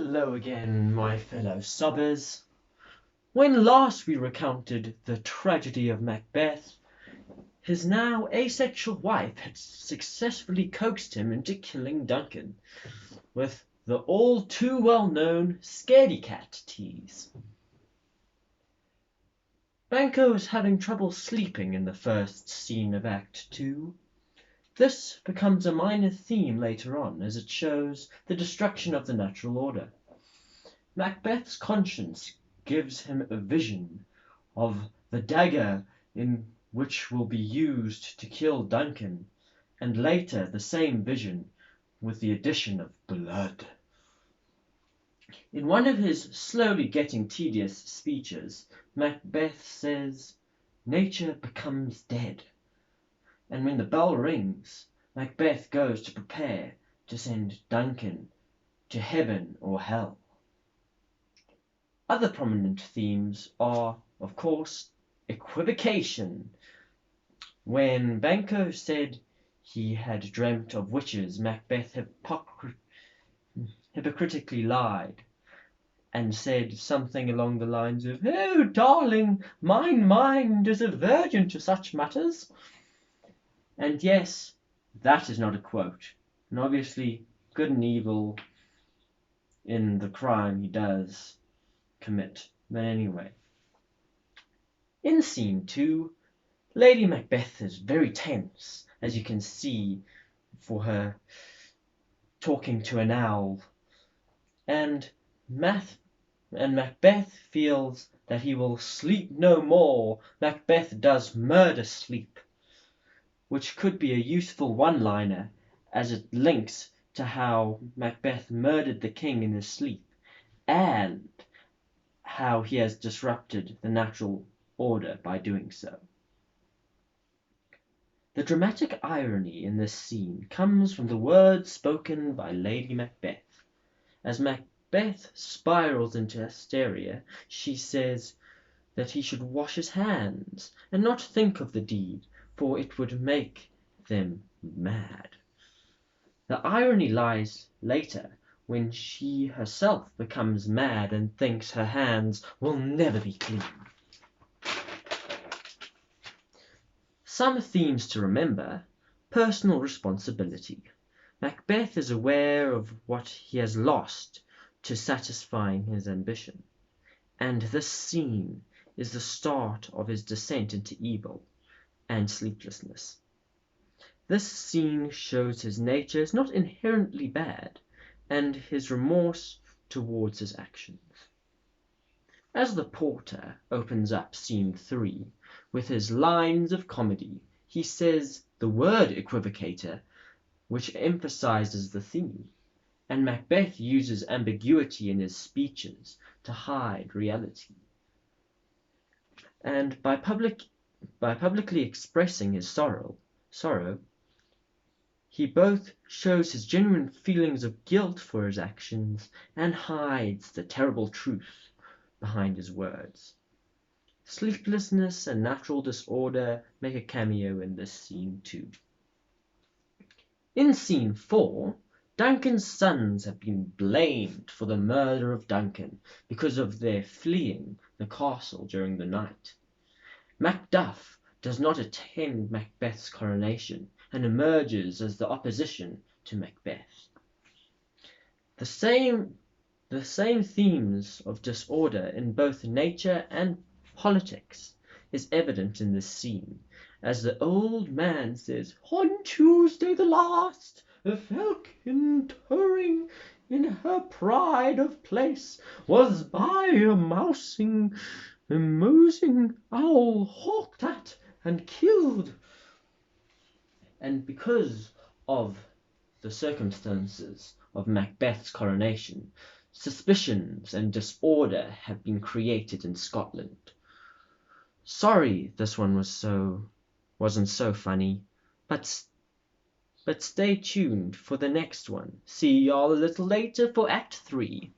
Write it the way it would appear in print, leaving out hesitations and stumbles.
Hello again, my fellow sobbers. When last we recounted the tragedy of Macbeth, his now asexual wife had successfully coaxed him into killing Duncan with the all too well known scaredy cat tease. Banquo is having trouble sleeping in the first scene of Act 2. This becomes a minor theme later on as it shows the destruction of the natural order. Macbeth's conscience gives him a vision of the dagger in which will be used to kill Duncan, and later the same vision with the addition of blood. In one of his slowly getting tedious speeches, Macbeth says, "Nature becomes dead," and when the bell rings, Macbeth goes to prepare to send Duncan to heaven or hell. Other prominent themes are, of course, equivocation. When Banquo said he had dreamt of witches, Macbeth hypocritically lied and said something along the lines of, "Oh, darling, my mind is a virgin to such matters." And yes, that is not a quote. And obviously, good and evil in the crime he does commit. But anyway, in scene 2, Lady Macbeth is very tense, as you can see for her talking to an owl, and Macbeth feels that he will sleep no more. Macbeth does murder sleep, which could be a useful one-liner as it links to how Macbeth murdered the king in his sleep, and how he has disrupted the natural order by doing so. The dramatic irony in this scene comes from the words spoken by Lady Macbeth. As Macbeth spirals into hysteria, she says that he should wash his hands and not think of the deed, for it would make them mad. The irony lies later when she herself becomes mad and thinks her hands will never be clean. Some themes to remember: personal responsibility. Macbeth is aware of what he has lost to satisfying his ambition, and this scene is the start of his descent into evil and sleeplessness. This scene shows his nature is not inherently bad, and his remorse towards his actions. As the porter opens up scene 3 with his lines of comedy, he says the word equivocator, which emphasizes the theme, and Macbeth uses ambiguity in his speeches to hide reality. And by publicly expressing his sorrow, he both shows his genuine feelings of guilt for his actions and hides the terrible truth behind his words. Sleeplessness and natural disorder make a cameo in this scene too. In scene 4, Duncan's sons have been blamed for the murder of Duncan because of their fleeing the castle during the night. Macduff does not attend Macbeth's coronation and emerges as the opposition to Macbeth. The same themes of disorder in both nature and politics is evident in this scene, as the old man says, "On Tuesday the last, a falcon towering in her pride of place was by a mosing owl hawked at and killed." And because of the circumstances of Macbeth's coronation, suspicions and disorder have been created in Scotland. Sorry this one wasn't so funny, but stay tuned for the next one. See y'all a little later for Act 3.